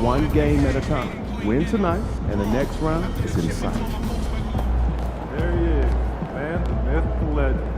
one game at a time. Win tonight, and the next round is in sight. There he is, man, the myth, the legend.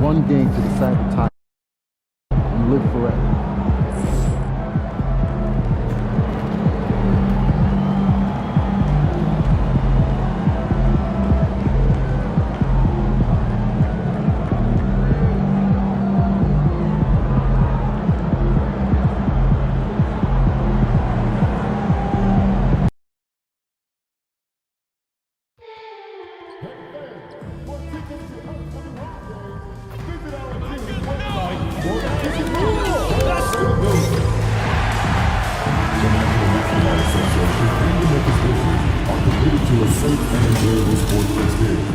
One game to decide the title. You live forever. To a safe and enjoyable sports experience.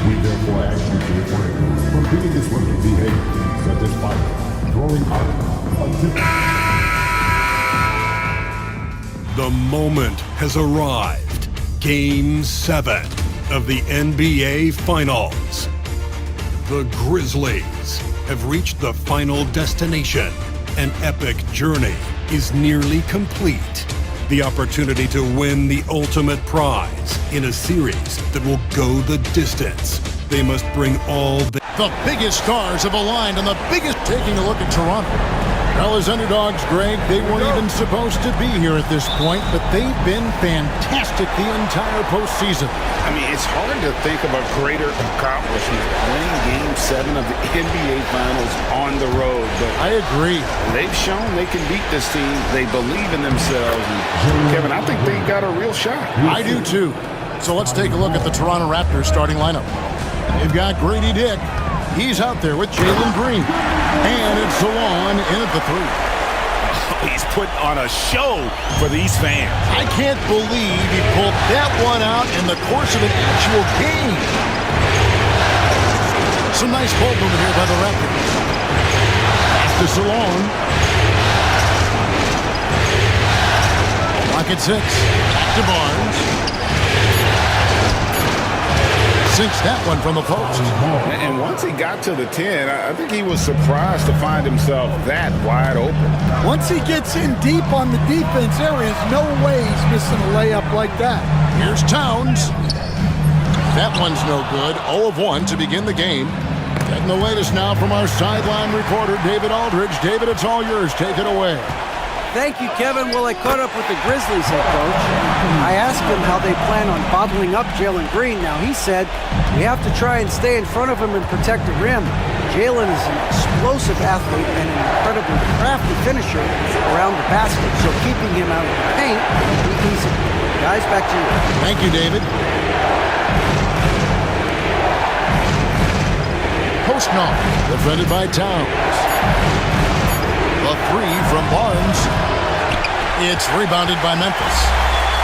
We therefore ask you to refrain from being disruptive behavior, such as fighting, throwing out, The moment has arrived. Game 7 of the NBA Finals. The Grizzlies have reached the final destination. An epic journey is nearly complete. The opportunity to win the ultimate prize in a series that will go the distance. They must bring all the biggest stars have aligned on the biggest. Taking a look at Toronto. Well, as underdogs, Greg, they weren't even supposed to be here at this point, but they've been fantastic the entire postseason. I mean, it's hard to think of a greater accomplishment winning Game 7 of the NBA Finals on the road. But I agree. They've shown they can beat this team. They believe in themselves. And Kevin, I think they got a real shot. I do too. So let's take a look at the Toronto Raptors starting lineup. They've got Grady Dick. He's out there with Jalen Green. And it's Zawan in at the 3. He's putting on a show for these fans. I can't believe he pulled that one out in the course of an actual game. Some nice ball movement here by the Raptors. Pass to Zawan. Lock at 6. Back to Barnes. Sinks that one from the post. And once he got to the 10, I think he was surprised to find himself that wide open. Once he gets in deep on the defense, there is no way he's missing a layup like that. Here's Towns. That one's no good. 0 of 1 to begin the game. Getting the latest now from our sideline reporter, David Aldridge. David, it's all yours. Take it away. Thank you, Kevin. Well, I caught up with the Grizzlies head coach. I asked him how they plan on bottling up Jalen Green. Now, he said we have to try and stay in front of him and protect the rim. Jalen is an explosive athlete and an incredibly crafty finisher around the basket, so keeping him out of the paint will be easy. Guys, back to you. Thank you, David. Post knock, defended by Towns. The 3 from Barnes. It's rebounded by Memphis.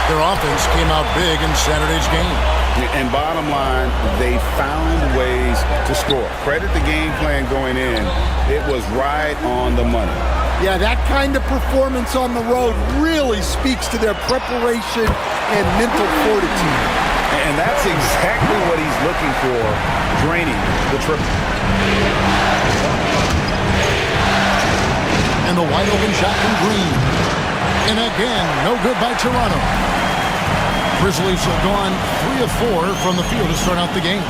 Their offense came out big in Saturday's game. And bottom line, they found ways to score. Credit the game plan going in. It was right on the money. Yeah, that kind of performance on the road really speaks to their preparation and mental fortitude. And that's exactly what he's looking for, draining the triple. And the wide open shot from Green. And again, no good by Toronto. Grizzlies have gone 3 of 4 from the field to start out the game.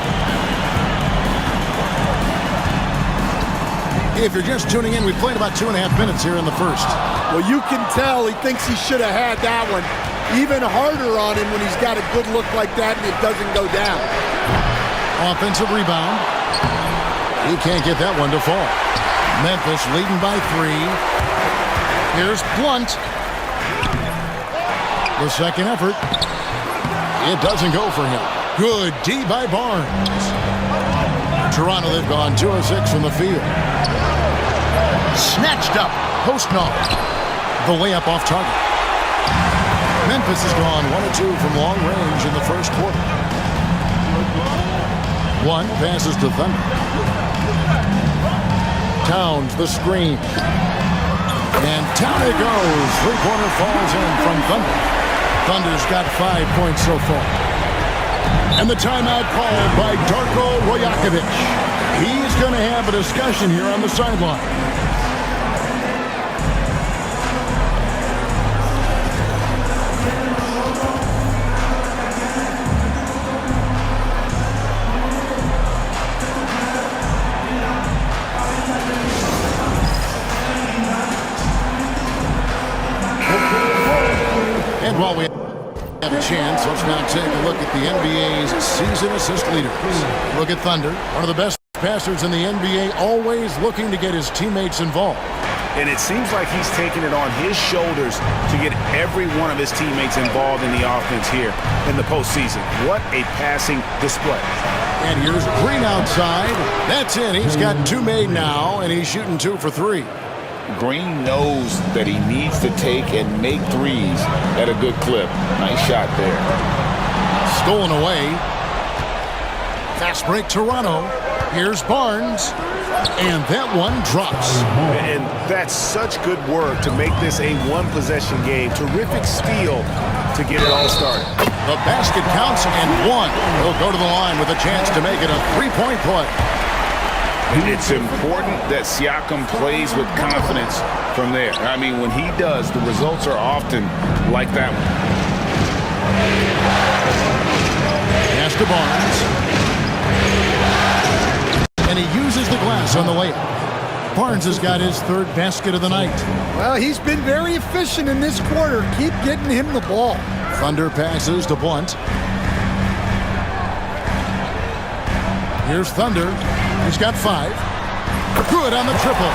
If you're just tuning in, we played about 2.5 minutes here in the first. Well, you can tell he thinks he should have had that one. Even harder on him when he's got a good look like that and it doesn't go down. Offensive rebound. He can't get that one to fall. Memphis leading by 3. Here's Blunt. The second effort. It doesn't go for him. Good D by Barnes. Toronto, they've gone 2 of 6 from the field. Snatched up. Postnall. The layup off target. Memphis has gone 1 of 2 from long range in the first quarter. 1 passes to Thunder. Towns the screen. And down it goes. Three-pointer falls in from Thunder. Thunder's got 5 points so far. And the timeout called by Darko Rajakovic. He's going to have a discussion here on the sideline. And while we have a chance, let's now take a look at the NBA's season assist leaders. Look at Thunder, one of the best passers in the NBA, always looking to get his teammates involved. And it seems like he's taking it on his shoulders to get every one of his teammates involved in the offense here in the postseason. What a passing display. And here's Green outside. That's in. He's got 2 made now, and he's shooting 2 for 3. Green knows that he needs to take and make threes at a good clip. Nice shot there. Stolen away. Fast break Toronto. Here's Barnes. And that one drops. And that's such good work to make this a one-possession game. Terrific steal to get it all started. The basket counts and 1. He'll go to the line with a chance to make it a 3-point play. It's important that Siakam plays with confidence from there. I mean, when he does, the results are often like that one. Pass to Barnes. And he uses the glass on the layup. Barnes has got his 3rd basket of the night. Well, he's been very efficient in this quarter. Keep getting him the ball. Thunder passes to Blunt. Here's Thunder. He's got 5. Good on the triple.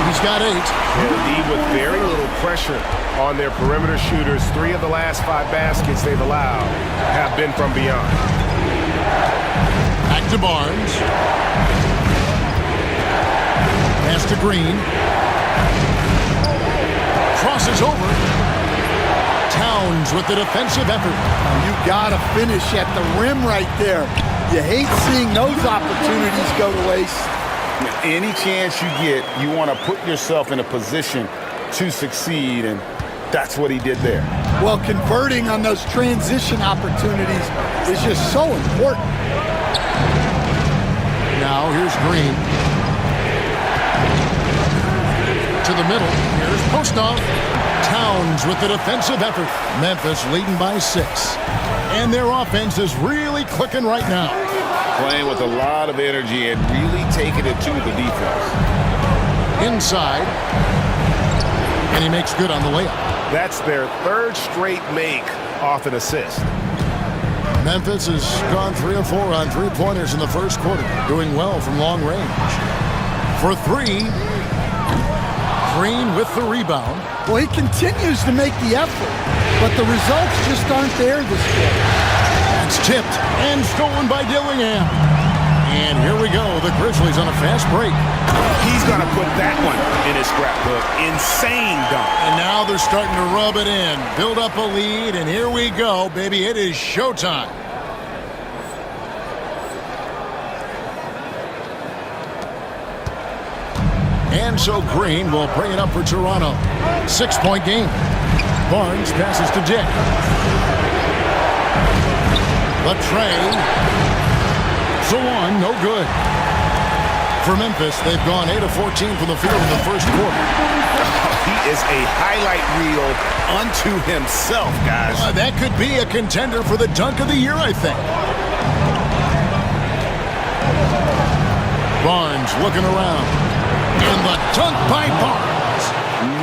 He's got 8. Indeed, with very little pressure on their perimeter shooters, 3 of the last 5 baskets they've allowed have been from beyond. Back to Barnes. Pass to Green. Crosses over. Towns with the defensive effort. You got to finish at the rim right there. You hate seeing those opportunities go to waste. Any chance you get, you want to put yourself in a position to succeed, and that's what he did there. Well, converting on those transition opportunities is just so important. Now here's Green. To the middle. Here's Postnall. Towns with the defensive effort. Memphis leading by 6. And their offense is really clicking right now. Playing with a lot of energy and really taking it to the defense. Inside. And he makes good on the layup. That's their 3rd straight make off an assist. Memphis has gone 3 of 4 on 3-pointers in the first quarter, doing well from long range. For 3, Green with the rebound. Well, he continues to make the effort, but the results just aren't there this quarter. It's tipped and stolen by Dillingham. And here we go, the Grizzlies on a fast break. He's going to put that one in his scrapbook. Insane dunk. And now they're starting to rub it in, build up a lead, and here we go, baby. It is showtime. And so Green will bring it up for Toronto. 6-point game. Barnes passes to Dick. The tray. So on, no good. For Memphis, they've gone 8 of 14 from the field in the first quarter. He is a highlight reel unto himself, guys. That could be a contender for the dunk of the year, I think. Barnes looking around. And the dunk by Barnes.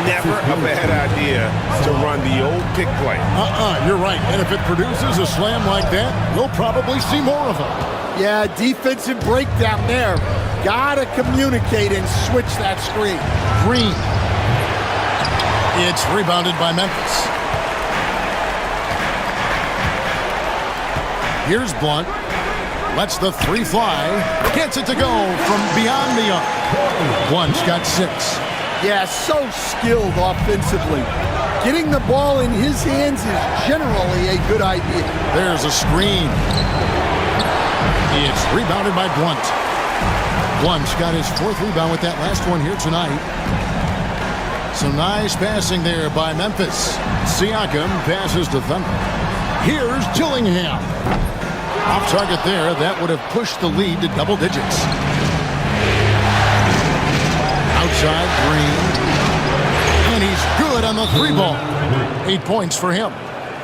Never a bad idea to run the old pick play. You're right. And if it produces a slam like that, we'll probably see more of them. Yeah, defensive breakdown there. Gotta communicate and switch that screen. Green. It's rebounded by Memphis. Here's Blunt. Lets the three fly. Gets it to go from beyond the arc. Blunt's got 6. Yeah, so skilled offensively. Getting the ball in his hands is generally a good idea. There's a screen. It's rebounded by Blunt. Blunt's got his 4th rebound with that last one here tonight. Some nice passing there by Memphis. Siakam passes to Thunder. Here's Dillingham. Off target there. That would have pushed the lead to double digits. Outside Green. And he's good on the 3-ball. 8 points for him.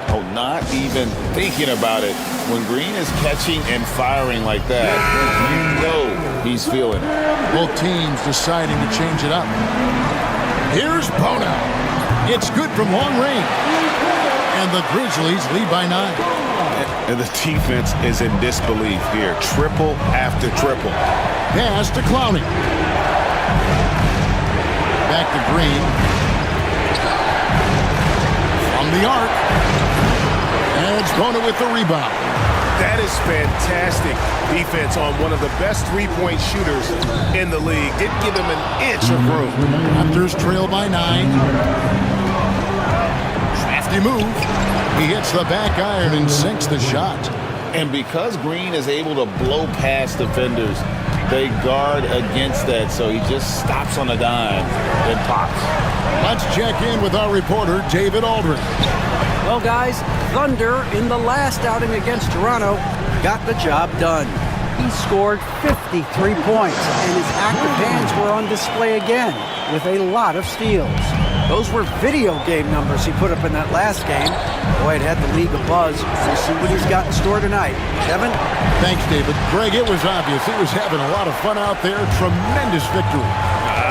Oh, not even thinking about it. When Green is catching and firing like that, you know he's feeling it. Both teams deciding to change it up. Here's Bono. It's good from long range. And the Grizzlies lead by 9. And the defense is in disbelief here. Triple after triple. Pass to Clowney. Back to Green. From the arc. And it's Bono with the rebound. That is fantastic defense on one of the best three-point shooters in the league. Didn't give him an inch of room. Raptors trail by 9. Crafty move. He hits the back iron and sinks the shot. And because Green is able to blow past defenders, they guard against that, so he just stops on a dime and pops. Let's check in with our reporter, David Aldridge. Well, guys, Thunder in the last outing against Toronto got the job done. He scored 53 points, and his active hands were on display again with a lot of steals. Those were video game numbers he put up in that last game. Boy, it had the league abuzz. We'll see what he's got in store tonight. Kevin? Thanks, David. Greg, it was obvious. He was having a lot of fun out there. Tremendous victory.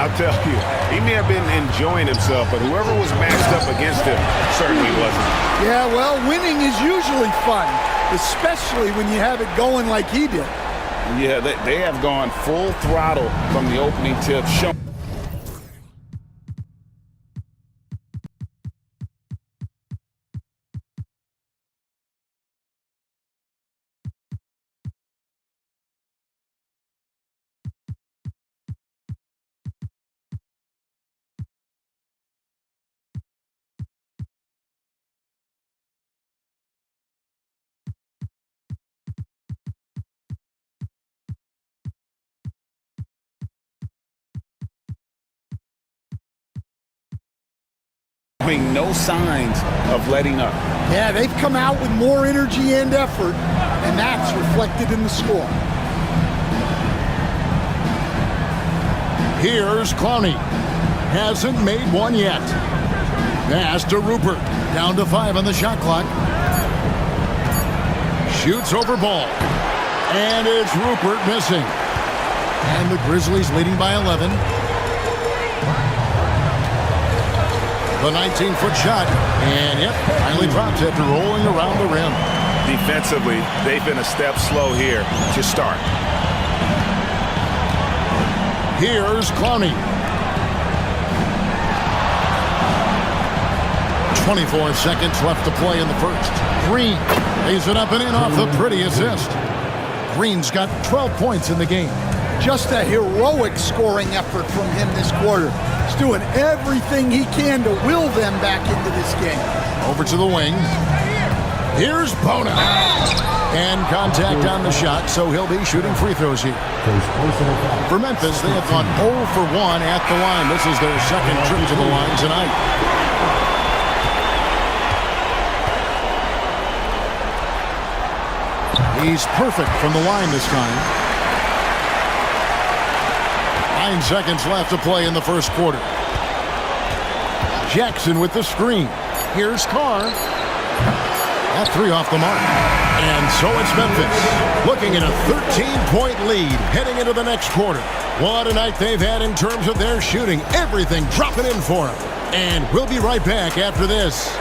I'll tell you, he may have been enjoying himself, but whoever was matched up against him certainly wasn't. Yeah, well, winning is usually fun, especially when you have it going like he did. Yeah, they have gone full throttle from the opening tip. No signs of letting up. Yeah, they've come out with more energy and effort, and that's reflected in the score. Here's Clowney. Hasn't made one yet. Pass to Rupert. Down to 5 on the shot clock. Shoots over ball. And it's Rupert missing. And the Grizzlies leading by 11. The 19-foot shot, and yep, finally drops after rolling around the rim. Defensively, they've been a step slow here to start. Here's Clowney. 24 seconds left to play in the first. Green lays it up and in off the pretty assist. Green's got 12 points in the game. Just a heroic scoring effort from him this quarter. He's doing everything he can to will them back into this game. Over to the wing. Here's Bono. And contact on the shot, so he'll be shooting free throws here. For Memphis, they have gone 0 for 1 at the line. This is their second trip to the line tonight. He's perfect from the line this time. 9 seconds left to play in the first quarter. Jackson with the screen. Here's Carr. That 3 off the mark. And so it's Memphis, looking at a 13-point lead heading into the next quarter. What a night they've had in terms of their shooting. Everything dropping in for them. And we'll be right back after this.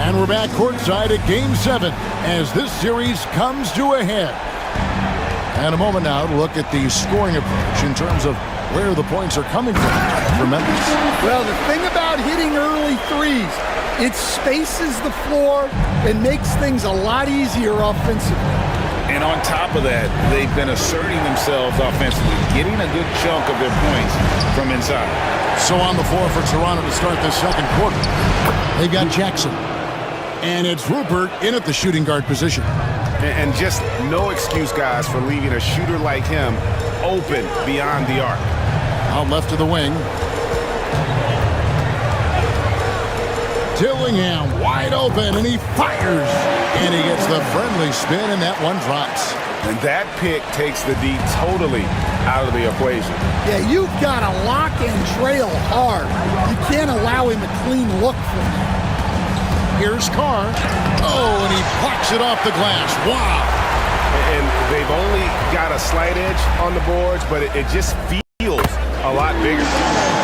And we're back courtside at Game 7 as this series comes to a head. And a moment now to look at the scoring approach in terms of where the points are coming from for Memphis. Well, the thing about hitting early threes, it spaces the floor and makes things a lot easier offensively. And on top of that, they've been asserting themselves offensively, getting a good chunk of their points from inside. So on the floor for Toronto to start this second quarter, they've got Jackson. And it's Rupert in at the shooting guard position. And just no excuse, guys, for leaving a shooter like him open beyond the arc. Out left of the wing. Dillingham wide open, and he fires. And he gets the friendly spin, and that one drops. And that pick takes the D totally out of the equation. Yeah, you've got to lock and trail hard. You can't allow him a clean look from that. Here's Carr. Oh, and he blocks it off the glass. Wow. And they've only got a slight edge on the boards, but it just feels a lot bigger.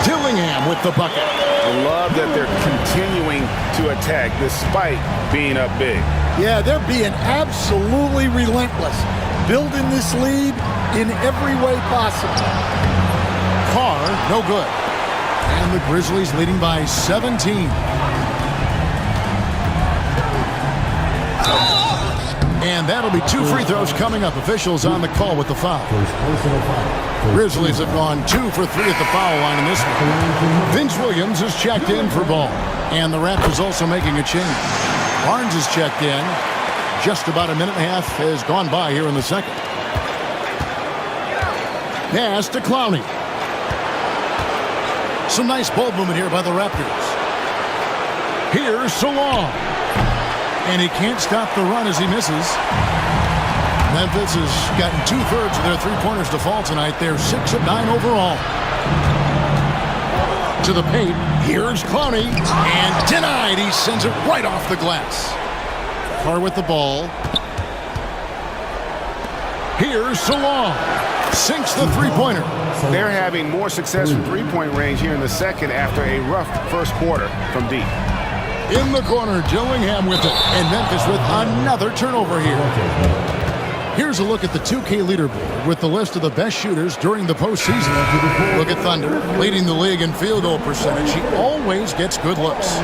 Dillingham with the bucket. I love that they're continuing to attack despite being up big. Yeah, they're being absolutely relentless, building this lead in every way possible. Carr, no good. And the Grizzlies leading by 17. And that'll be 2 free throws coming up. Officials on the call with the foul. Grizzlies have gone 2 for 3 at the foul line in this one. Vince Williams is checked in for ball. And the Raptors also making a change. Barnes is checked in. Just about a minute and a half has gone by here in the second. Pass to Clowney. Some nice ball movement here by the Raptors. Here's Salong. And he can't stop the run as he misses. Memphis has gotten 2/3 of their three-pointers to fall tonight. They're 6 of 9 overall. To the paint. Here's Clowney. And denied. He sends it right off the glass. Carr with the ball. Here's Salong. Sinks the three-pointer. They're having more success from three-point range here in the second after a rough first quarter from deep. In the corner, Dillingham with it. And Memphis with another turnover here. Here's a look at the 2K leaderboard with the list of the best shooters during the postseason. Look at Thunder, leading the league in field goal percentage. He always gets good looks.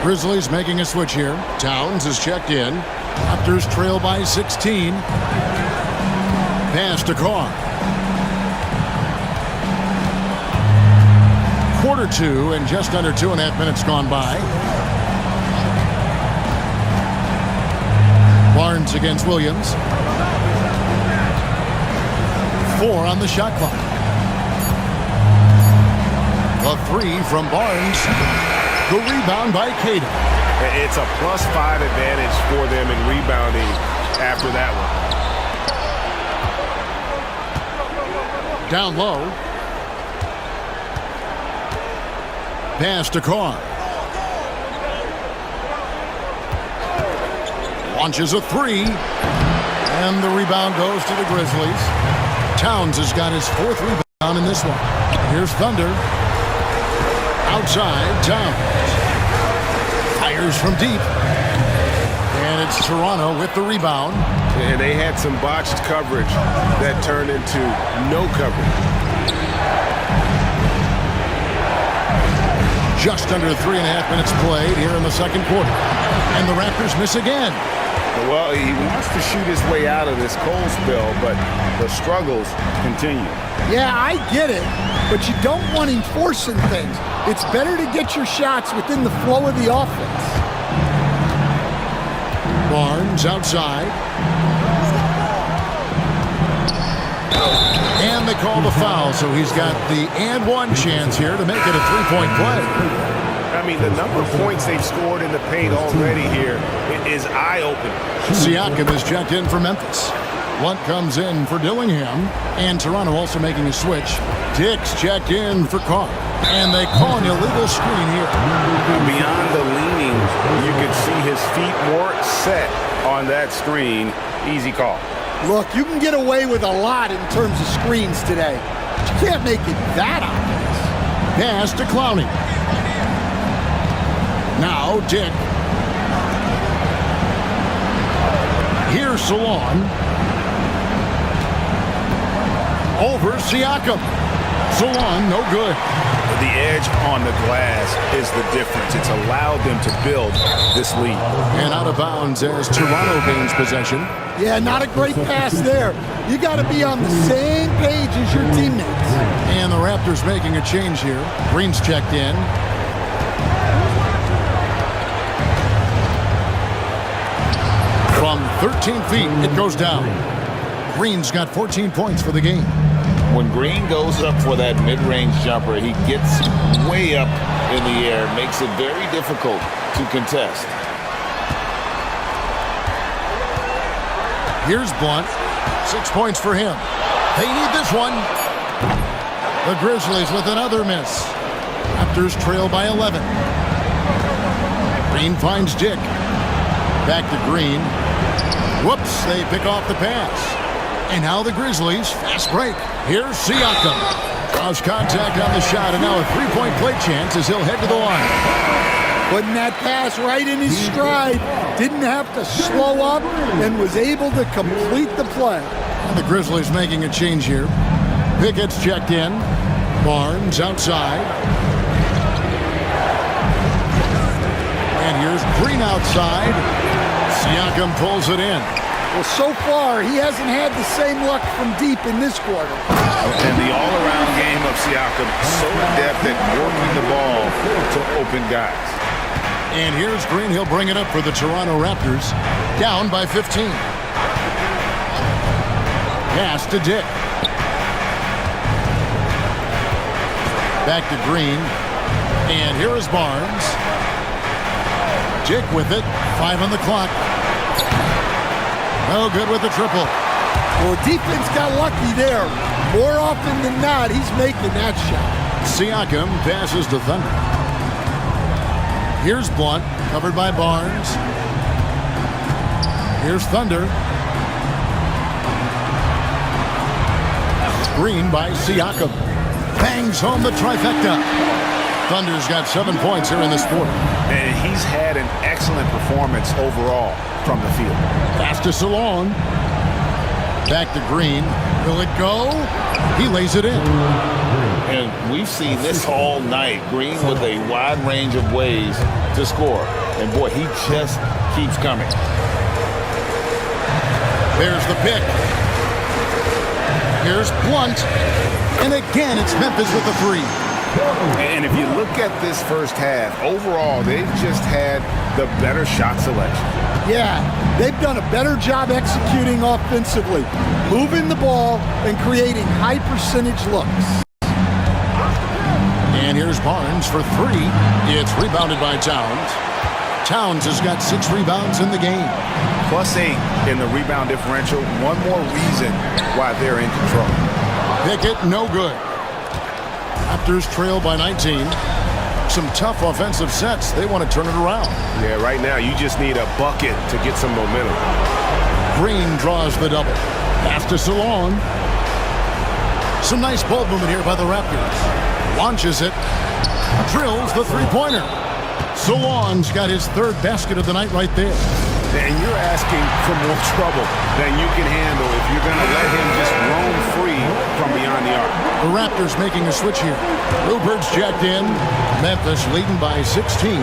Grizzlies making a switch here. Towns is checked in. Raptors trail by 16. Pass to Carr. Quarter 2 and just under 2.5 minutes gone by. Barnes against Williams. 4 on the shot clock. The 3 from Barnes. The rebound by Caden. It's a +5 advantage for them in rebounding after that one. Down low. Pass to Carr. Launches a 3. And the rebound goes to the Grizzlies. Towns has got his 4th rebound in this one. Here's Thunder. Outside, Towns. Fires from deep. And it's Toronto with the rebound. And they had some botched coverage that turned into no coverage. Just under 3.5 minutes played here in the second quarter. And the Raptors miss again. Well, he wants to shoot his way out of this cold spell, but the struggles continue. Yeah, I get it, but you don't want him forcing things. It's better to get your shots within the flow of the offense. Barnes outside. And the call the foul, so he's got the and one chance here to make it a three-point play. I mean, the number of points they've scored in the paint already here is eye-opening. Siakam is checked in for Memphis. Blunt comes in for Dillingham, and Toronto also making a switch. Dick's checked in for Carr, and they call an illegal screen here. Beyond the leaning, you can see his feet more set on that screen. Easy call. Look, you can get away with a lot in terms of screens today, but you can't make it that obvious. Pass to Clowney. Now Dick. Here's Salon. Over Siakam. Salon, no good. The edge on the glass is the difference. It's allowed them to build this lead. And out of bounds as Toronto gains possession. Yeah, not a great pass there. You got to be on the same page as your teammates. And the Raptors making a change here. Green's checked in. From 13 feet, it goes down. Green's got 14 points for the game. When Green goes up for that mid-range jumper, he gets way up in the air, makes it very difficult to contest. Here's Blunt. 6 points for him. They need this one. The Grizzlies with another miss. Raptors trail by 11. Green finds Dick. Back to Green. Whoops, they pick off the pass. And now the Grizzlies, fast break. Here's Siakam. Draws contact on the shot, and now a three-point play chance as he'll head to the line. Putting that pass right in his stride. Didn't have to slow up and was able to complete the play. And the Grizzlies making a change here. Pickett's checked in. Barnes outside. And here's Green outside. Siakam pulls it in. Well, so far, he hasn't had the same luck from deep in this quarter. And the all-around game of Siakam, so adept at working the ball to open guys. And here's Green. He'll bring it up for the Toronto Raptors. Down by 15. Pass to Dick. Back to Green. And here is Barnes. Dick with it. 5 on the clock. No good with the triple. Well, defense got lucky there. More often than not, he's making that shot. Siakam passes to Thunder. Here's Blunt, covered by Barnes. Here's Thunder. Screen by Siakam. Bangs home the trifecta. Thunder's got 7 points here in this quarter. And he's had an excellent performance overall from the field. Pass to Salon. Back to Green. Will it go? He lays it in. And we've seen this all night. Green with a wide range of ways to score. And boy, he just keeps coming. There's the pick. Here's Blunt. And again, it's Memphis with the three. And if you look at this first half, overall, they've just had the better shot selection. Yeah, they've done a better job executing offensively, moving the ball and creating high percentage looks. And here's Barnes for three. It's rebounded by Towns. Towns has got 6 rebounds in the game. +8 in the rebound differential. One more reason why they're in control. Pickett, no good. Raptors trail by 19. Some tough offensive sets. They want to turn it around. Yeah, right now you just need a bucket to get some momentum. Green draws the double. Pass to Salon. Some nice ball movement here by the Raptors. Launches it. Drills the three-pointer. Salon's got his 3rd basket of the night right there. And you're asking for more trouble than you can handle if you're going to let him just roam free from beyond the arc. The Raptors making a switch here. Rupert's checked in. Memphis leading by 16.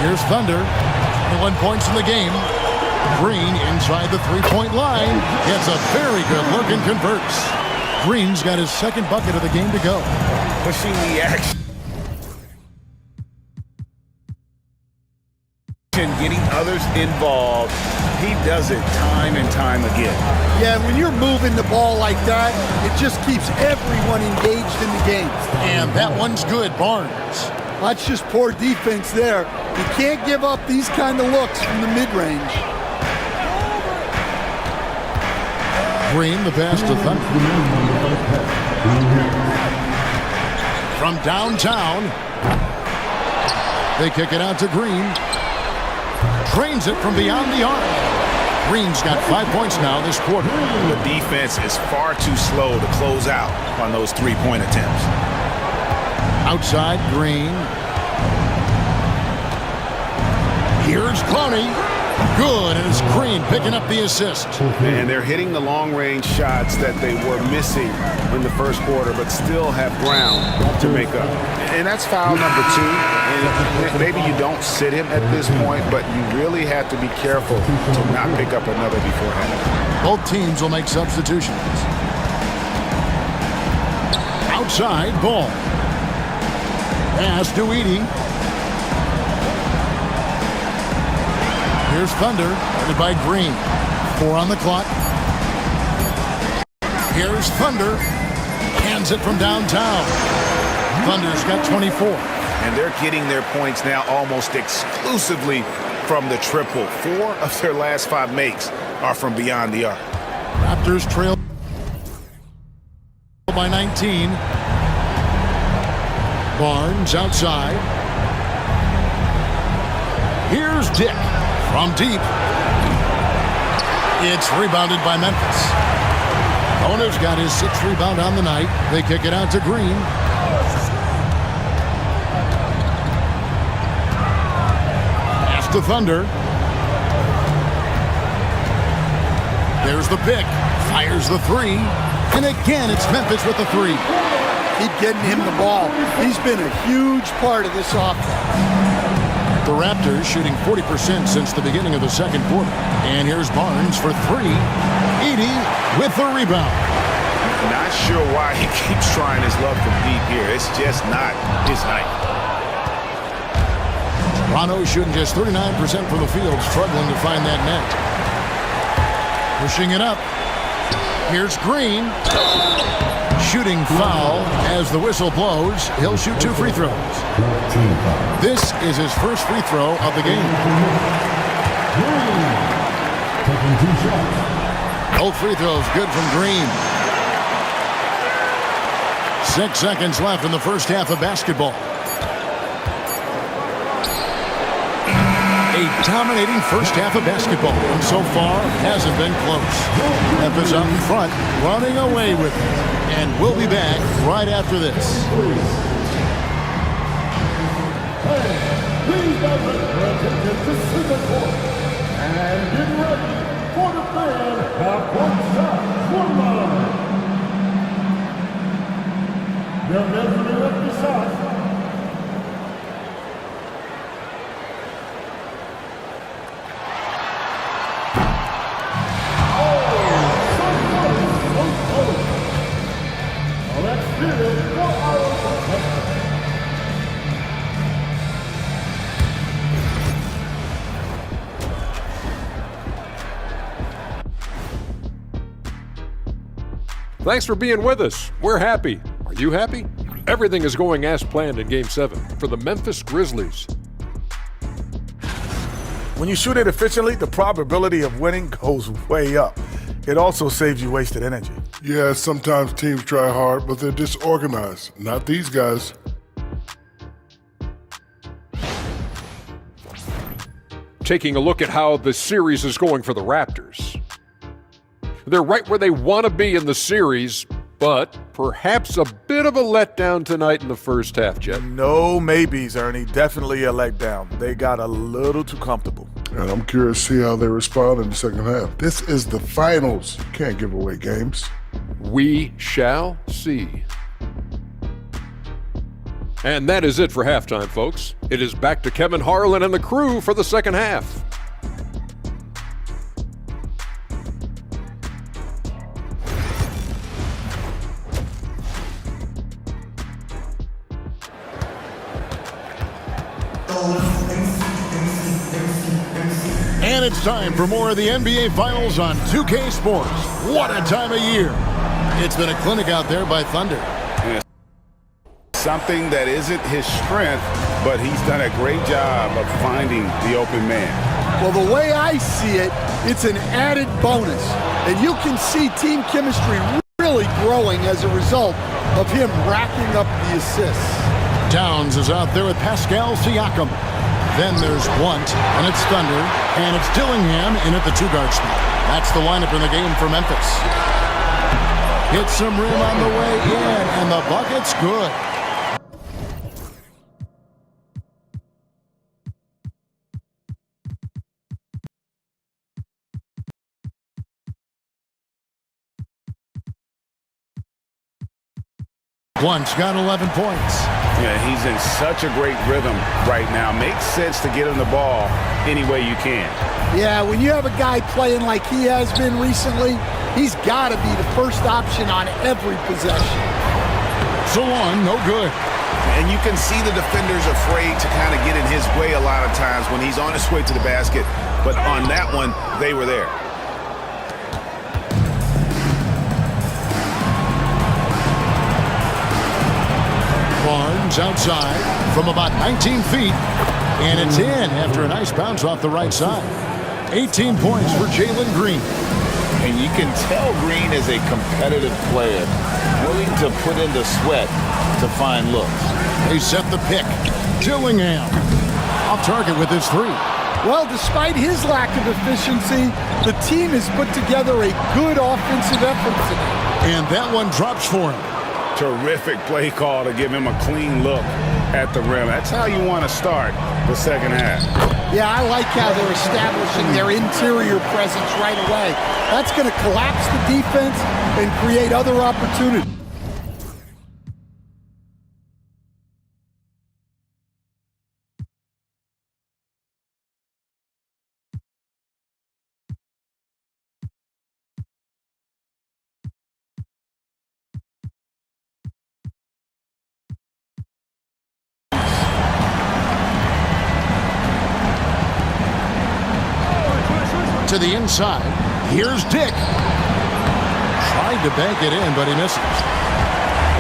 Here's Thunder. 1 points in the game. Green inside the three-point line. Gets a very good look and converts. Green's got his 2nd bucket of the game to go. Pushing the action. Getting others involved He does it time and time again. Yeah, when you're moving the ball like that, it just keeps everyone engaged in the game. And that one's good, Barnes. That's just poor defense there. You can't give up these kind of looks from the mid-range. Green, the pass to Thunder. From downtown, they kick it out to Green. Trains it from beyond the arc. Green's got 5 points now this quarter. The defense is far too slow to close out on those three-point attempts. Outside, Green. Here's Clowney. Good, and it's Green picking up the assist. And they're hitting the long-range shots that they were missing in the first quarter, but still have ground to make up. And that's foul number 2. And maybe you don't sit him at this point, but you really have to be careful to not pick up another beforehand. Both teams will make substitutions. Outside, Ball. Pass to Edey. Here's Thunder, headed by Green. 4 on the clock. Here's Thunder. Hands it from downtown. Thunder's got 24. And they're getting their points now almost exclusively from the triple. 4 of their last 5 makes are from beyond the arc. Raptors trail by 19. Barnes outside. Here's Dick. From deep, it's rebounded by Memphis. Owner's got his 6th rebound on the night. They kick it out to Green. Pass to Thunder. There's the pick. Fires the 3. And again, it's Memphis with the 3. Keep getting him the ball. He's been a huge part of this offense. The Raptors shooting 40% since the beginning of the second quarter. And here's Barnes for 3. Edey with the rebound. Not sure why he keeps trying his luck from deep here. It's just not his night. Toronto shooting just 39% from the field, struggling to find that net. Pushing it up. Here's Green. Shooting foul as the whistle blows. He'll shoot 2 free throws. This is his first free throw of the game. Both free throws good from Green. 6 seconds left in the first half of basketball. A dominating first half of basketball, and so far hasn't been close. Memphis up front, running away with it. And we'll be back right after this. Please don't attention to center court. And get ready for the fan half-court shot line. They're measuring up the shot. Thanks for being with us. We're happy. Are you happy? Everything is going as planned in Game 7 for the Memphis Grizzlies. When you shoot it efficiently, the probability of winning goes way up. It also saves you wasted energy. Yeah, sometimes teams try hard, but they're disorganized. Not these guys. Taking a look at how the series is going for the Raptors. They're right where they want to be in the series, but perhaps a bit of a letdown tonight in the first half, Jeff. No maybes, Ernie. Definitely a letdown. They got a little too comfortable. And I'm curious to see how they respond in the second half. This is the finals. You can't give away games. We shall see. And that is it for halftime, folks. It is back to Kevin Harlan and the crew for the second half. And it's time for more of the NBA Finals on 2K Sports. What a time of year. It's been a clinic out there by Thunder. Something that isn't his strength, but he's done a great job of finding the open man. Well, the way I see it, it's an added bonus. And you can see team chemistry really growing as a result of him racking up the assists. Towns is out there with Pascal Siakam. Then there's Blunt, and it's Thunder, and it's Dillingham in at the two-guard spot. That's the lineup in the game for Memphis. Hits some rim on the way in, and the bucket's good. Blunt's got 11 points. Yeah, he's in such a great rhythm right now. Makes sense to get him the ball any way you can. Yeah, when you have a guy playing like he has been recently, he's got to be the first option on every possession. So on, no good. And you can see the defenders afraid to kind of get in his way a lot of times when he's on his way to the basket. But on that one, they were there. Barnes outside from about 19 feet, and it's in after a nice bounce off the right side. 18 points for Jalen Green. And you can tell Green is a competitive player, willing to put in the sweat to find looks. They set the pick. Dillingham off target with his three. Well, despite his lack of efficiency, the team has put together a good offensive effort today. And that one drops for him. Terrific play call to give him a clean look at the rim. That's how you want to start the second half. Yeah, I like how they're establishing their interior presence right away. That's going to collapse the defense and create other opportunities. To the inside. Here's Dick. Tried to bank it in, but he misses.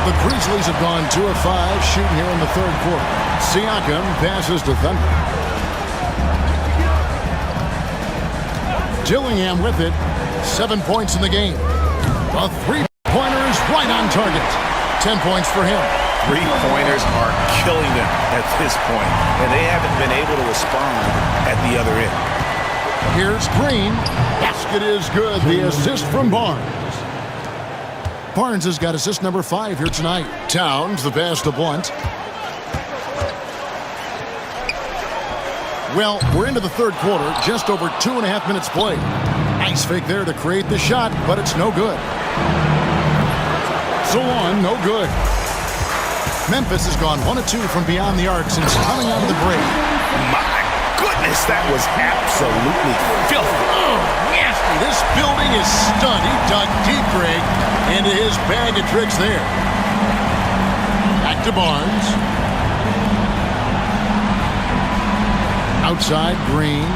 The Grizzlies have gone 2 of 5 shooting here in the third quarter. Siakam passes to Thunder. Dillingham with it. 7 points in the game. A three-pointer is right on target. 10 points for him. Three-pointers are killing them at this point, and they haven't been able to respond at the other end. Here's Green. Basket is good. The assist from Barnes. Barnes has got assist number 5 here tonight. Towns, the pass to Blunt. Well, we're into the third quarter. Just over 2.5 minutes played. Nice fake there to create the shot, but it's no good. So on, no good. Memphis has gone 1 of 2 from beyond the arc since coming out of the break. My goodness, that was absolutely filthy. Oh, nasty. This building is stunned. He dug deep, Greg, into his bag of tricks there. Back to Barnes. Outside, Green.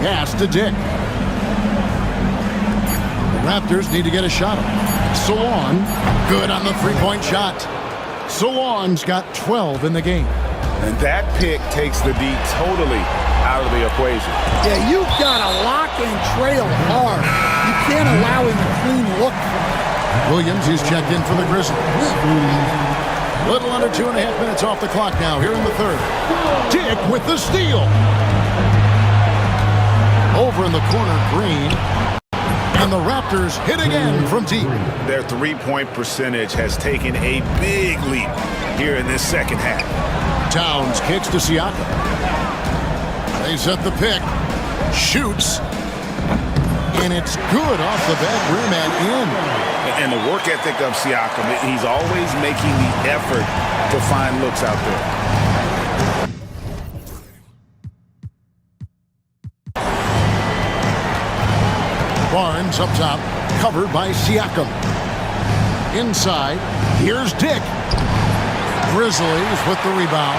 Pass to Dick. The Raptors need to get a shot off. Solon, good on the three-point shot. Solon's got 12 in the game. And that pick takes the D totally out of the equation. Yeah, you've got to lock and trail hard. You can't allow him a clean look. Williams, he's checked in for the Grizzlies. Little under 2.5 minutes off the clock now here in the third. Dick with the steal. Over in the corner, Green. And the Raptors hit again from deep. Their three-point percentage has taken a big leap here in this second half. Towns kicks to Siakam. They set the pick. Shoots. And it's good off the back rim and in. And the work ethic of Siakam, he's always making the effort to find looks out there. Barnes up top, covered by Siakam. Inside, here's Dick. Grizzlies with the rebound.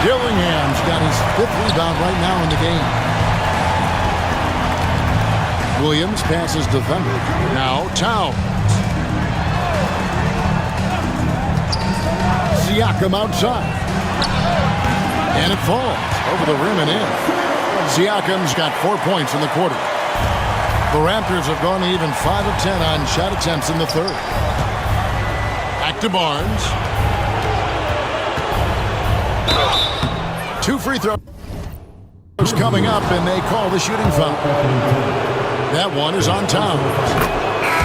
Dillingham's got his 5th rebound right now in the game. Williams passes to Thunder. Now Towns. Siakam outside. And it falls over the rim and in. Siakam's got 4 points in the quarter. The Raptors have gone even 5 of 10 on shot attempts in the third. Back to Barnes. 2 free throws coming up, and they call the shooting foul. That one is on Towns.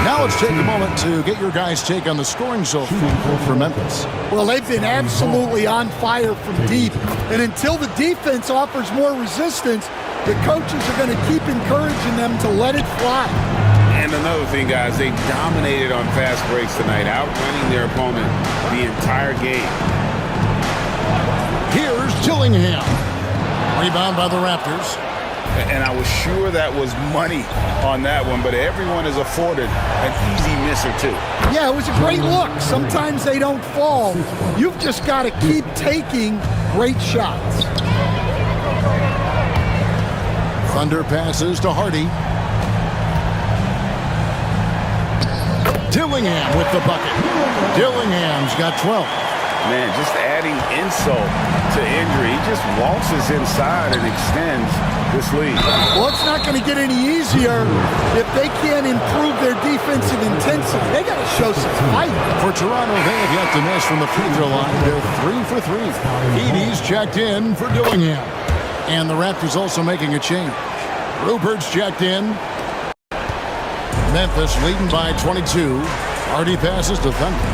Now let's take a moment to get your guys' take on the scoring so far for Memphis. Well, they've been absolutely on fire from deep. And until the defense offers more resistance, the coaches are going to keep encouraging them to let it fly. And another thing, guys, they dominated on fast breaks tonight, outrunning their opponent the entire game. Here's Dillingham. Rebound by the Raptors. And I was sure that was money on that one, but everyone is afforded an easy miss or two. Yeah, it was a great look. Sometimes they don't fall. You've just got to keep taking great shots. Thunder passes to Hardy. Dillingham with the bucket. Dillingham's got 12. Man, just adding insult to injury. He just waltzes inside and extends this lead. Well, it's not going to get any easier if they can't improve their defensive intensity. They got to show some fight. For Toronto, they have yet to miss from the free throw line. They're 3 for 3. Edey's checked in for Dillingham. And the Raptors also making a change. Rupert's checked in. Memphis leading by 22. Hardy passes to Thunder.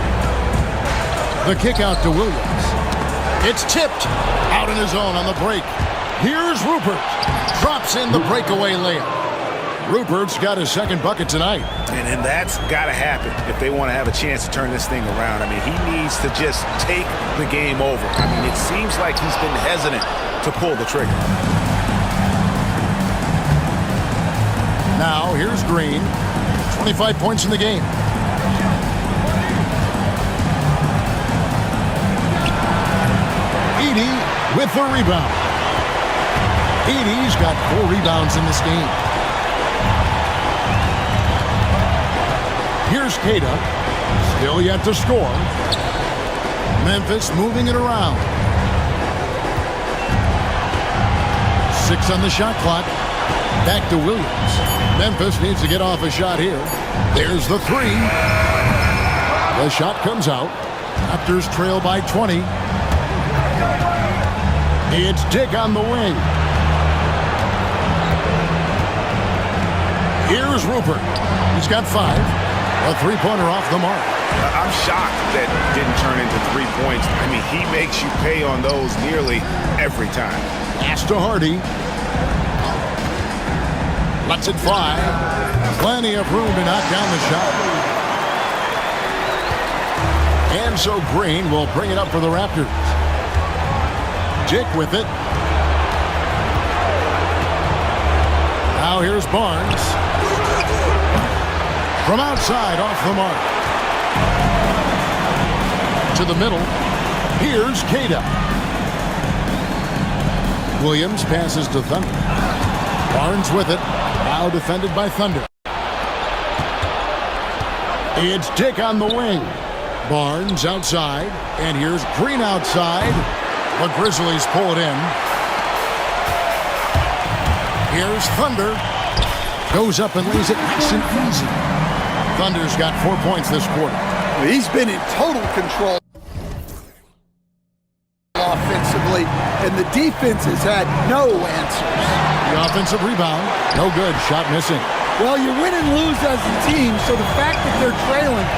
The kick out to Williams. It's tipped out in his own on the break. Here's Rupert. Drops in the breakaway layup. Rupert's got his 2nd bucket tonight. And that's got to happen if they want to have a chance to turn this thing around. I mean, he needs to just take the game over. I mean, it seems like he's been hesitant to pull the trigger. Now, here's Green. 25 points in the game. Edey with the rebound. Edey's got 4 rebounds in this game. Here's Queta. Still yet to score. Memphis moving it around. 6 on the shot clock. Back to Williams. Memphis needs to get off a shot here. There's the 3. The shot comes out. Raptors trail by 20. It's Dick on the wing. Here's Rupert. He's got 5. A 3-pointer off the mark. I'm shocked that didn't turn into 3 points. I mean, he makes you pay on those nearly every time. Pass to Hardy. Lets it fly. Plenty of room to knock down the shot. And so Green will bring it up for the Raptors. Dick with it. Now here's Barnes. From outside, off the mark. To the middle. Here's Queta. Williams passes to Thunder. Barnes with it. Now defended by Thunder. It's Dick on the wing. Barnes outside. And here's Green outside. The Grizzlies pull it in. Here's Thunder. Goes up and lays it nice and easy. Thunder's got 4 points this quarter. He's been in total control offensively, and the defense has had no answers. The offensive rebound. No good. Shot missing. Well, you win and lose as a team, so the fact that they're trailing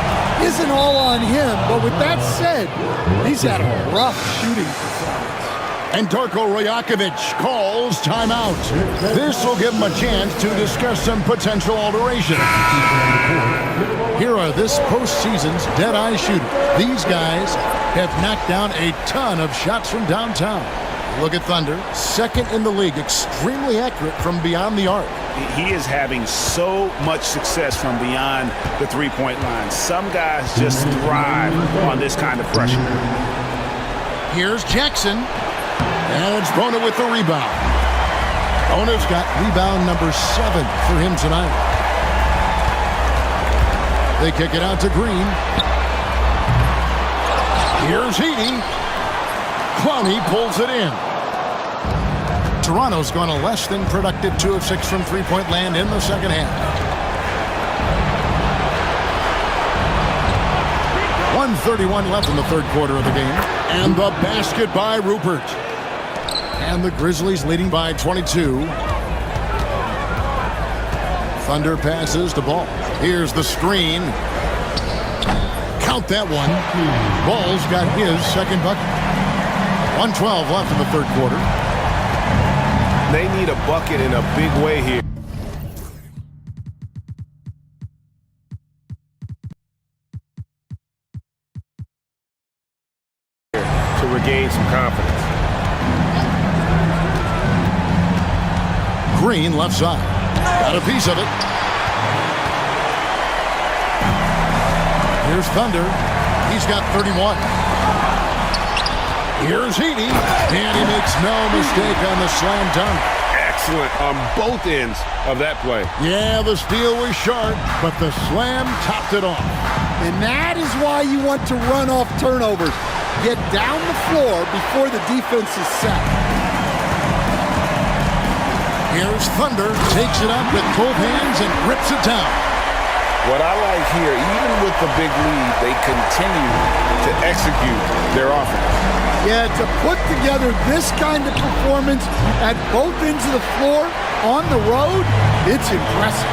isn't all on him. But with that said, he's had a rough shooting performance. And Darko Rajakovic calls timeout. This will give him a chance to discuss some potential alterations. Here are this postseason's dead-eye shooters. These guys have knocked down a ton of shots from downtown. Look at Thunder, 2nd in the league, extremely accurate from beyond the arc. He is having so much success from beyond the three-point line. Some guys just thrive on this kind of pressure. Here's Jackson. And it's Bona with the rebound. Bona's got rebound number 7 for him tonight. They kick it out to Green. Here's Heaney. Clowney pulls it in. Toronto's gone a less than productive 2 of 6 from three-point land in the second half. 1:31 left in the third quarter of the game. And the basket by Rupert. And the Grizzlies leading by 22. Thunder passes the ball. Here's the screen. Count that one. Ball's got his second bucket. 1:12 left in the third quarter. They need a bucket in a big way here. To regain some confidence. Green left side. Got a piece of it. Here's Thunder. He's got 31. Here's Heaney. And he makes no mistake on the slam dunk. Excellent on both ends of that play. Yeah, the steal was sharp, but the slam topped it off. And that is why you want to run off turnovers. Get down the floor before the defense is set. Here's Thunder. Takes it up with both hands and rips it down. What I like here, even with the big lead, they continue to execute their offense. Yeah, to put together this kind of performance at both ends of the floor on the road, it's impressive.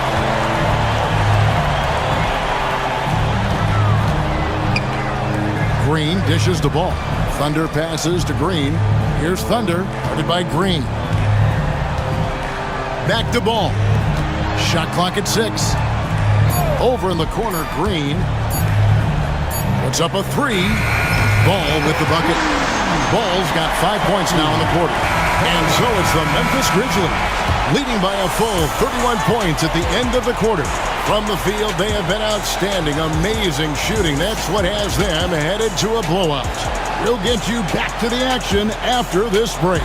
Green dishes the ball. Thunder passes to Green. Here's Thunder, guarded by Green. Back to ball. Shot clock at 6. Over in the corner, Green. Puts up a 3. Ball with the bucket. Ball's got 5 points now in the quarter. And so it's the Memphis Grizzlies leading by a full 31 points at the end of the quarter. From the field, they have been outstanding. Amazing shooting. That's what has them headed to a blowout. We'll get you back to the action after this break.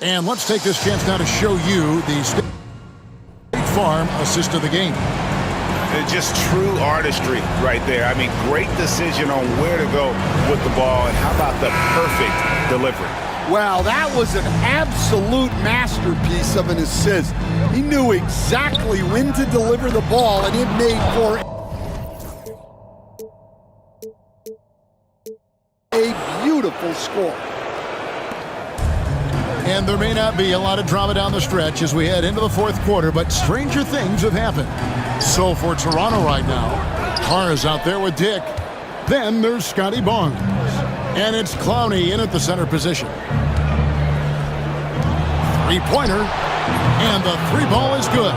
And let's take this chance now to show you the State Farm assist of the game. Just true artistry right there. I mean, great decision on where to go with the ball, and how about the perfect delivery? Wow, that was an absolute masterpiece of an assist. He knew exactly when to deliver the ball, and it made for a beautiful score. And there may not be a lot of drama down the stretch as we head into the fourth quarter, but stranger things have happened. So for Toronto right now, Carr is out there with Dick. Then there's Scotty Barnes. And it's Clowney in at the center position. Three-pointer, and the 3-ball is good.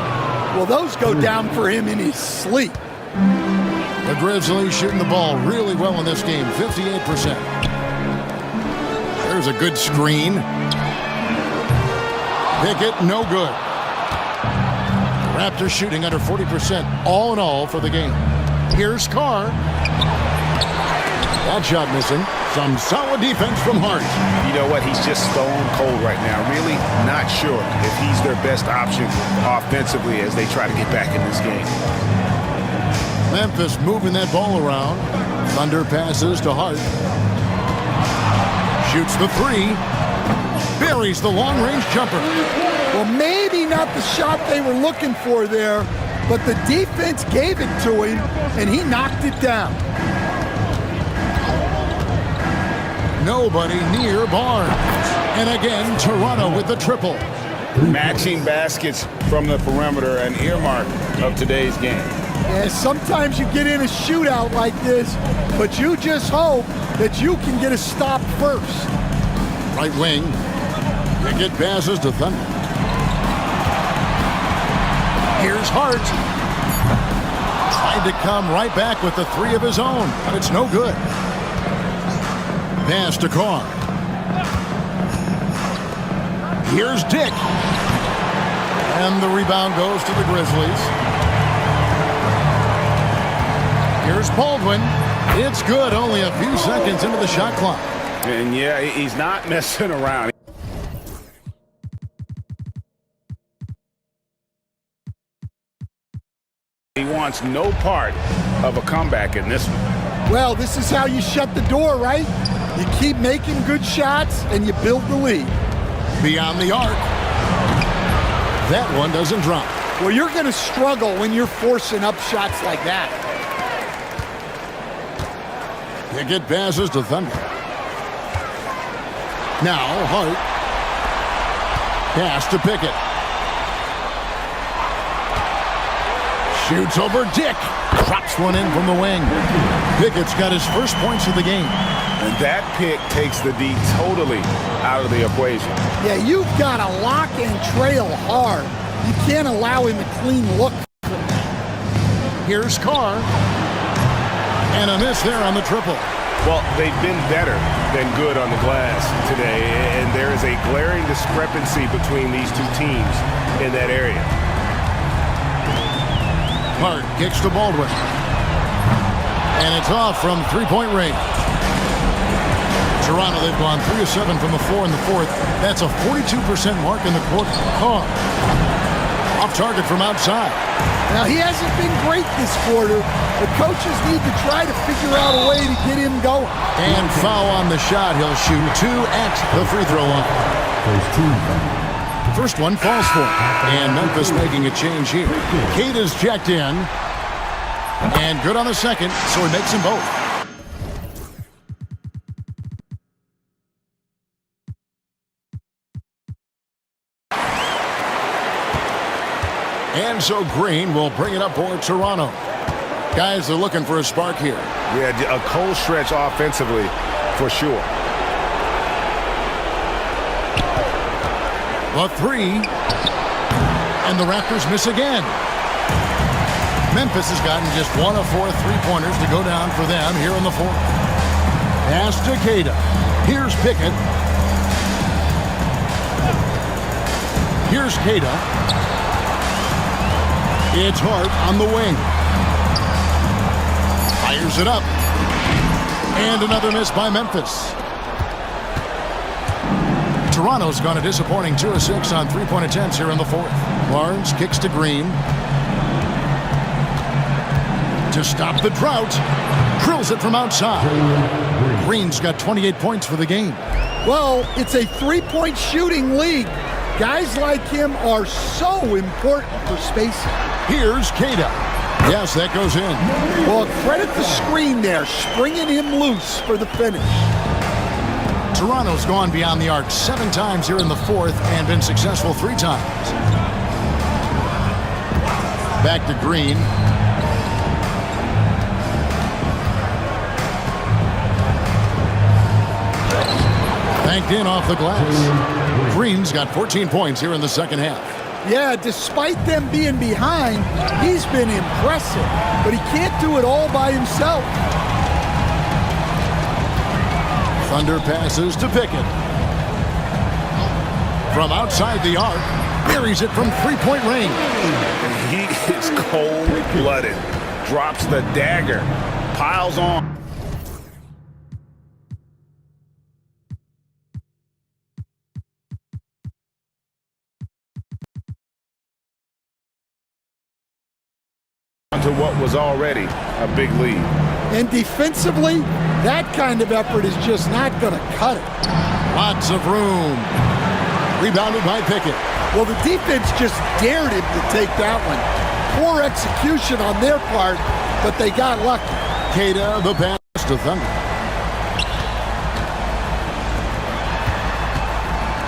Well, those go down for him in his sleep. The Grizzlies shooting the ball really well in this game, 58%. There's a good screen. Pickett, no good. Raptors shooting under 40% all in all for the game. Here's Carr. That shot missing. Some solid defense from Hart. You know what? He's just stone cold right now. Really not sure if he's their best option offensively as they try to get back in this game. Memphis moving that ball around. Thunder passes to Hart. Shoots the 3. Buries the long-range jumper. Well, maybe not the shot they were looking for there, but the defense gave it to him, and he knocked it down. Nobody near Barnes. And again, Toronto with the triple. Matching baskets from the perimeter, an earmark of today's game. Yeah, sometimes you get in a shootout like this, but you just hope that you can get a stop first. Right wing. Pickett passes to Thunder. Here's Hart. Tried to come right back with the three of his own, but it's no good. Pass to Carr. Here's Dick. And the rebound goes to the Grizzlies. Here's Baldwin. It's good, only a few seconds into the shot clock. And yeah, he's not messing around. He wants no part of a comeback in this one. Well, this is how you shut the door, right? You keep making good shots and you build the lead. Beyond the arc. That one doesn't drop. Well, you're going to struggle when you're forcing up shots like that. Pickett passes to Thunder. Now Hart. Pass to Pickett. Shoots over Dick. Drops one in from the wing. Pickett's got his first points of the game. And that pick takes the D totally out of the equation. Yeah, you've got to lock and trail hard. You can't allow him a clean look. Here's Carr. And a miss there on the triple. Well, they've been better than good on the glass today, and there is a glaring discrepancy between these two teams in that area. Hart kicks to Baldwin. And it's off from three-point range. Toronto, they've gone 3 of 7 from the floor in the fourth. That's a 42% mark in the quarter. Carr. Off target from outside. Now, he hasn't been great this quarter. The coaches need to try to figure out a way to get him going. And foul on the shot. He'll shoot 2 at the free throw line. First one falls for him. And Memphis making a change here. Keita's checked in. And good on the second, so he makes them both. And so Green will bring it up for Toronto. Guys, they're looking for a spark here. Yeah, a cold stretch offensively for sure. A three. And the Raptors miss again. Memphis has gotten just 1 of 4 three-pointers to go down for them here in the fourth. Pass to Keita. Here's Pickett. Here's Keita. It's Hart on the wing. Fires it up. And another miss by Memphis. Toronto's gone a disappointing 2 of 6 on three-point attempts here in the fourth. Barnes kicks to Green. To stop the drought. Drills it from outside. Green's got 28 points for the game. Well, it's a three-point shooting league. Guys like him are so important for spacing. Here's Keita. Yes, that goes in. Well, credit the screen there, springing him loose for the finish. Toronto's gone beyond the arc 7 times here in the fourth and been successful 3 times. Back to Green. Banked in off the glass. Green's got 14 points here in the second half. Yeah, despite them being behind, he's been impressive, but he can't do it all by himself. Thunder passes to Pickett. From outside the arc, buries it from three-point range. He is cold-blooded. Drops the dagger. Piles on. To what was already a big lead. And defensively, that kind of effort is just not going to cut it. Lots of room. Rebounded by Pickett. Well, the defense just dared him to take that one. Poor execution on their part, but they got lucky. Keita, the pass to Thunder.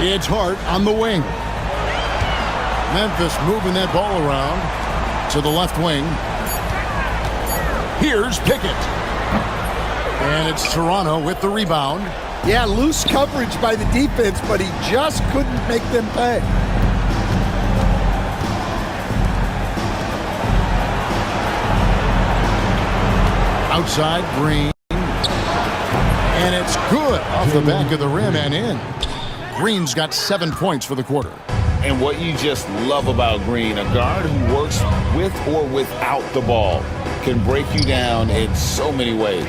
It's Hart on the wing. Memphis moving that ball around to the left wing. Here's Pickett. And it's Toronto with the rebound. Yeah, loose coverage by the defense, but he just couldn't make them pay. Outside, Green. And it's good off the back of the rim and in. Green's got 7 points for the quarter. And what you just love about Green, a guard who works with or without the ball, can break you down in so many ways.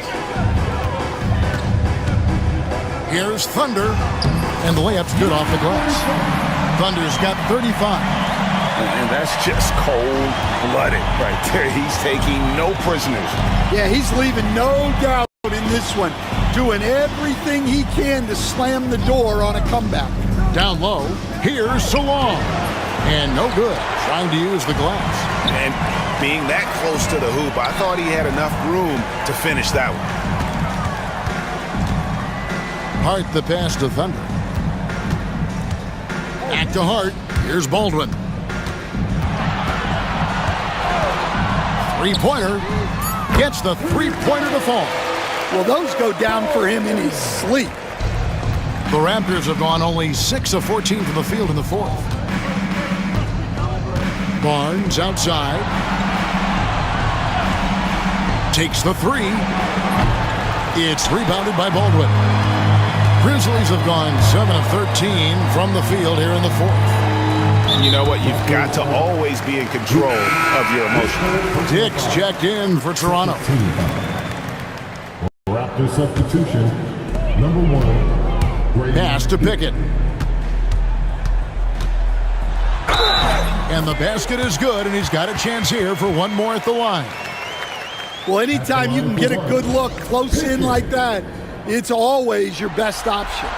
Here's Thunder, and the layup's good off the glass. Thunder's got 35. And that's just cold-blooded right there. He's taking no prisoners. Yeah, he's leaving no doubt in this one, doing everything he can to slam the door on a comeback. Down low, here's Salong. And no good, trying to use the glass. And being that close to the hoop, I thought he had enough room to finish that one. Hart the pass to Thunder. Back to Hart, here's Baldwin. Three-pointer, gets the three-pointer to fall. Well, those go down for him in his sleep. The Raptors have gone only 6 of 14 from the field in the fourth. Barnes outside. Takes the three. It's rebounded by Baldwin. Grizzlies have gone 7 of 13 from the field here in the fourth. You know what? You've got to always be in control of your emotions. Dix checked in for Toronto. Raptor substitution, number 1. Pass to Pickett. And the basket is good, and he's got a chance here for one more at the line. Well, anytime you can get a good look close in like that, it's always your best option.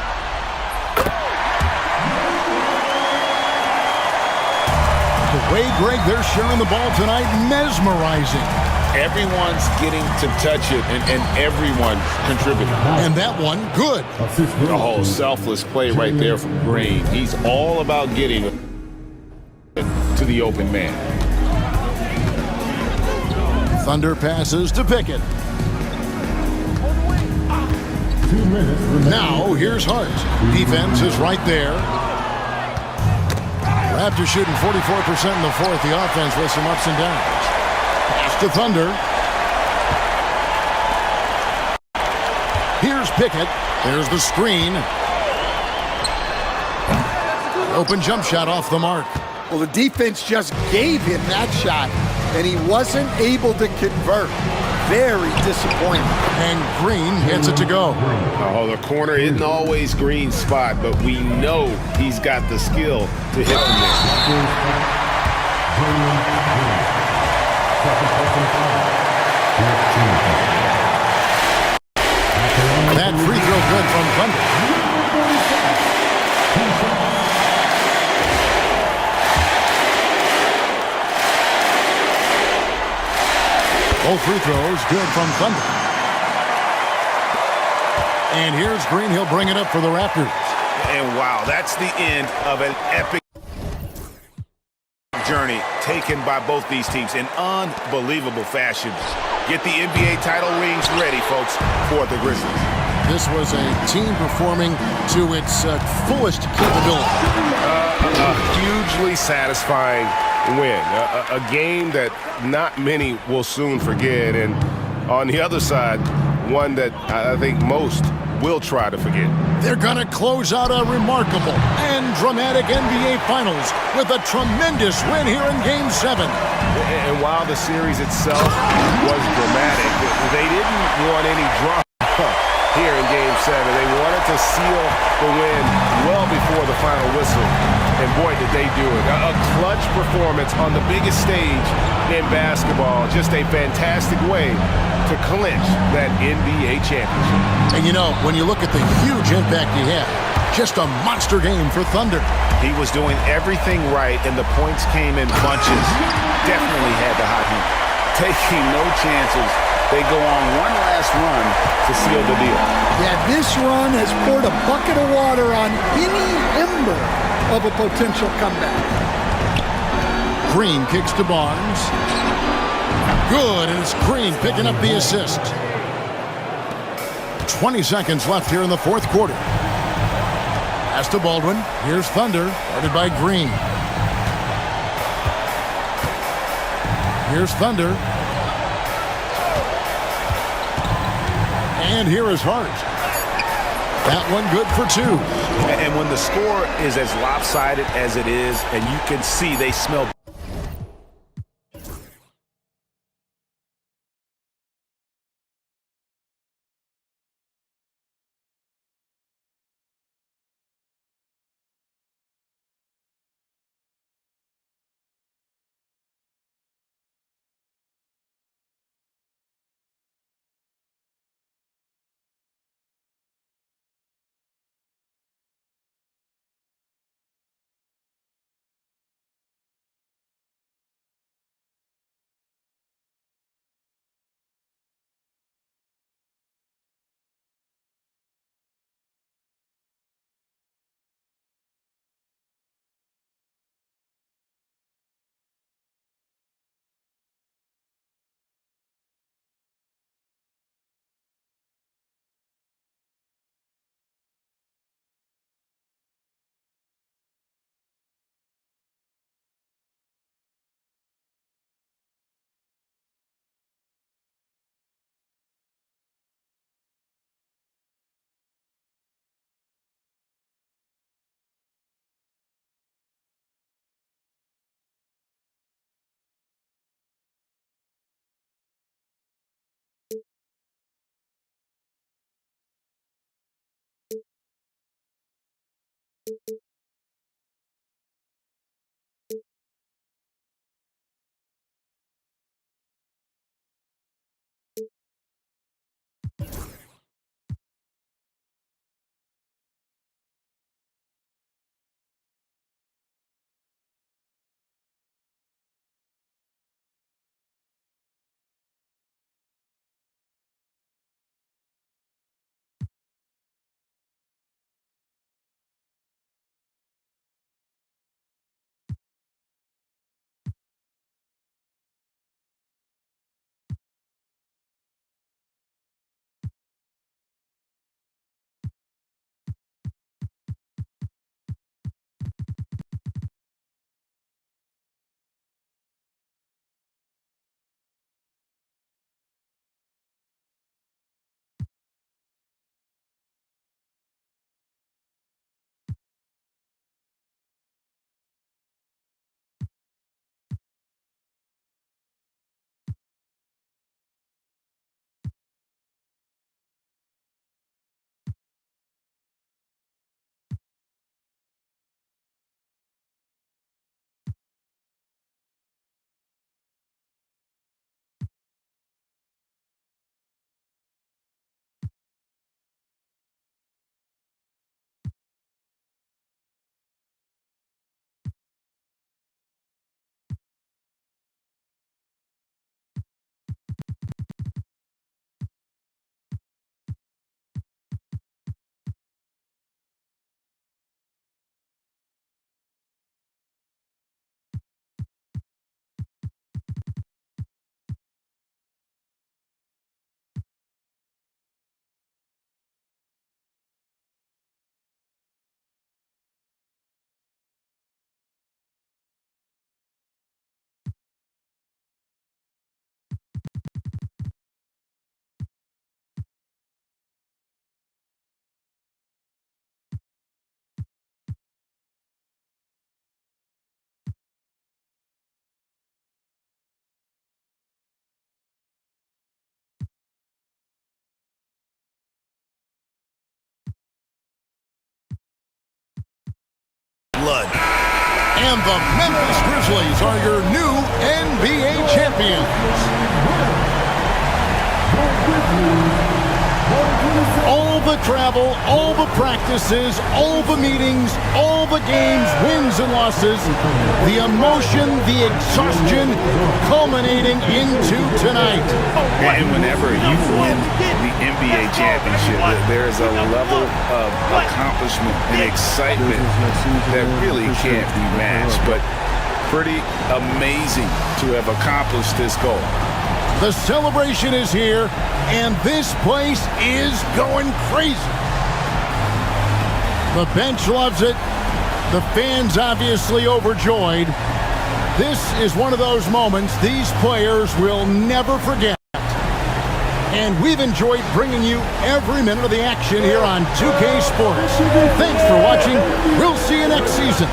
The way, Greg, they're sharing the ball tonight, mesmerizing. Everyone's getting to touch it, and everyone contributing. And that one, good. The whole selfless play right there from Green. He's all about getting to the open man. Thunder passes to Pickett. 2 minutes remaining. Now, here's Hart. Defense is right there. Raptors shooting 44% in the fourth. The offense with some ups and downs. Pass to Thunder. Here's Pickett. There's the screen. Open jump shot off the mark. Well, the defense just gave him that shot, and he wasn't able to convert. Very disappointing. And Green hits it to go. Oh, the corner isn't always Green's spot, but we know he's got the skill to hit from there. That free throw good from Thunder. Both free throws good from Thunder. And here's Green. He'll bring it up for the Raptors. And wow, that's the end of an epic journey taken by both these teams in unbelievable fashion. Get the NBA title rings ready, folks, for the Grizzlies. This was a team performing to its fullest capability. A hugely satisfying win. A game that not many will soon forget. And on the other side, one that I think most will try to forget. They're going to close out a remarkable and dramatic NBA Finals with a tremendous win here in Game 7. And while the series itself was dramatic, they didn't want any drama here in Game 7. They wanted to seal the win well before the final whistle. And boy, did they do it. A clutch performance on the biggest stage in basketball. Just a fantastic way to clinch that NBA championship. And you know, when you look at the huge impact he had, just a monster game for Thunder. He was doing everything right, and the points came in bunches. Definitely had the hot heat. Taking no chances. They go on one last run to seal the deal. Yeah, this run has poured a bucket of water on any ember of a potential comeback. Green kicks to Barnes. Good, and it's Green picking up the assist. 20 seconds left here in the fourth quarter. Pass to Baldwin. Here's Thunder, guarded by Green. Here's Thunder. And here is Hart. That one good for 2. And when the score is as lopsided as it is, and you can see they smell. And the Memphis Grizzlies are your new NBA champions. All the travel, all the practices, all the meetings, all the games, wins and losses, the emotion, the exhaustion, culminating into tonight. And whenever you win the NBA championship, there is a level of accomplishment and excitement that really can't be matched. But pretty amazing to have accomplished this goal. The celebration is here, and this place is going crazy. The bench loves it. The fans obviously overjoyed. This is one of those moments these players will never forget. And we've enjoyed bringing you every minute of the action here on 2K Sports. Thanks for watching. We'll see you next season.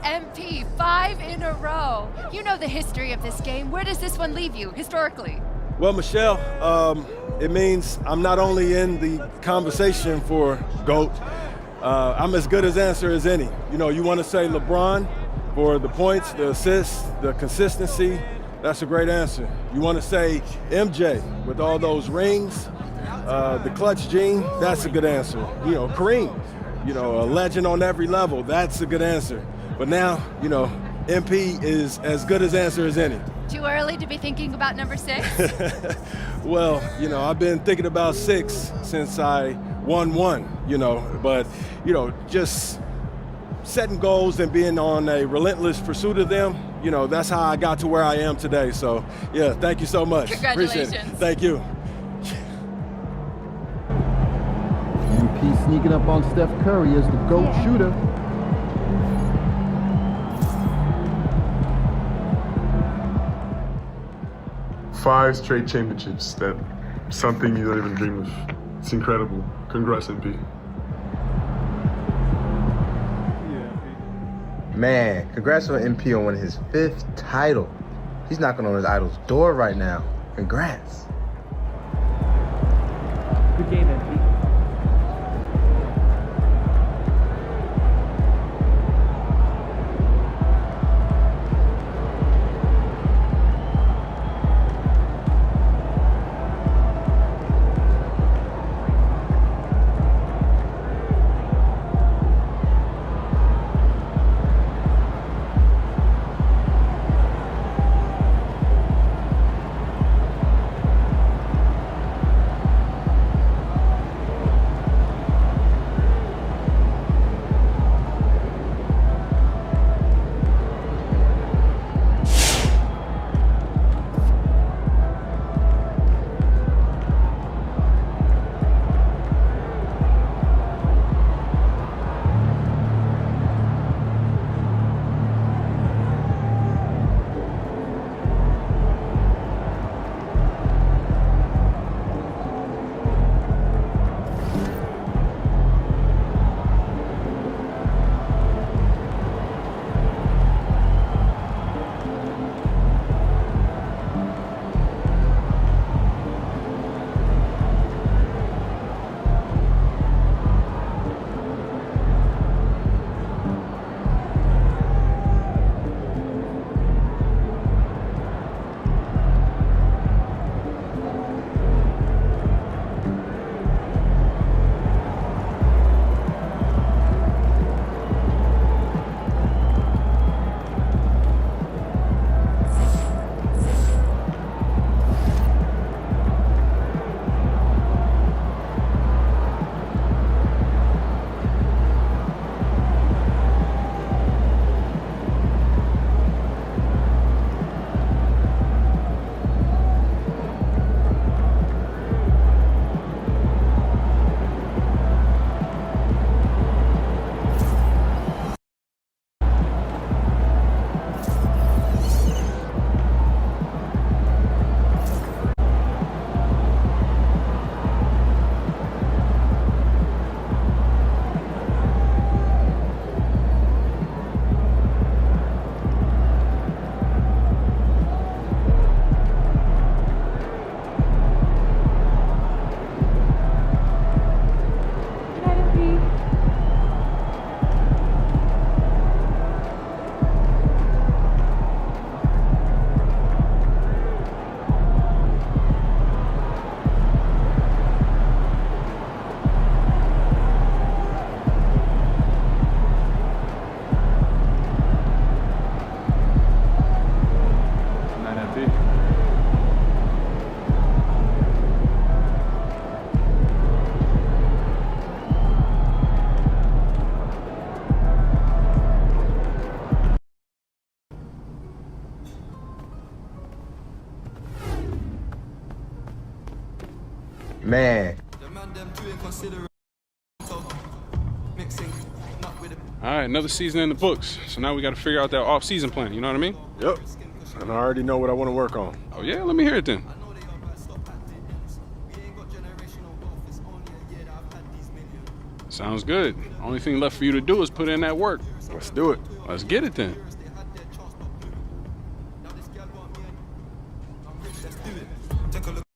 MP, 5 in a row. You know the history of this game. Where does this one leave you, historically? Well, Michelle, it means I'm not only in the conversation for GOAT, I'm as good as answer as any. You know, you want to say LeBron for the points, the assists, the consistency, that's a great answer. You want to say MJ with all those rings, the clutch gene, that's a good answer. You know, Kareem, you know, a legend on every level, that's a good answer. But now, you know, MP is as good as answer as any. Too early to be thinking about number 6? Well, you know, I've been thinking about 6 since I won 1, you know, but, you know, just setting goals and being on a relentless pursuit of them, you know, that's how I got to where I am today. So, yeah, thank you so much. Congratulations. Appreciate it. Thank you. MP sneaking up on Steph Curry as the GOAT shooter. Five straight championships. That's something you don't even dream of. It's incredible. Congrats, MP. Man, congrats on MP on winning his 5th title. He's knocking on his idol's door right now. Congrats. Good game, MP. Man. All right, another season in the books. So now we got to figure out that off-season plan. You know what I mean? Yep. And I already know what I want to work on. Oh, yeah? Let me hear it then. Sounds good. Only thing left for you to do is put in that work. Let's do it. Let's get it then. Take a look.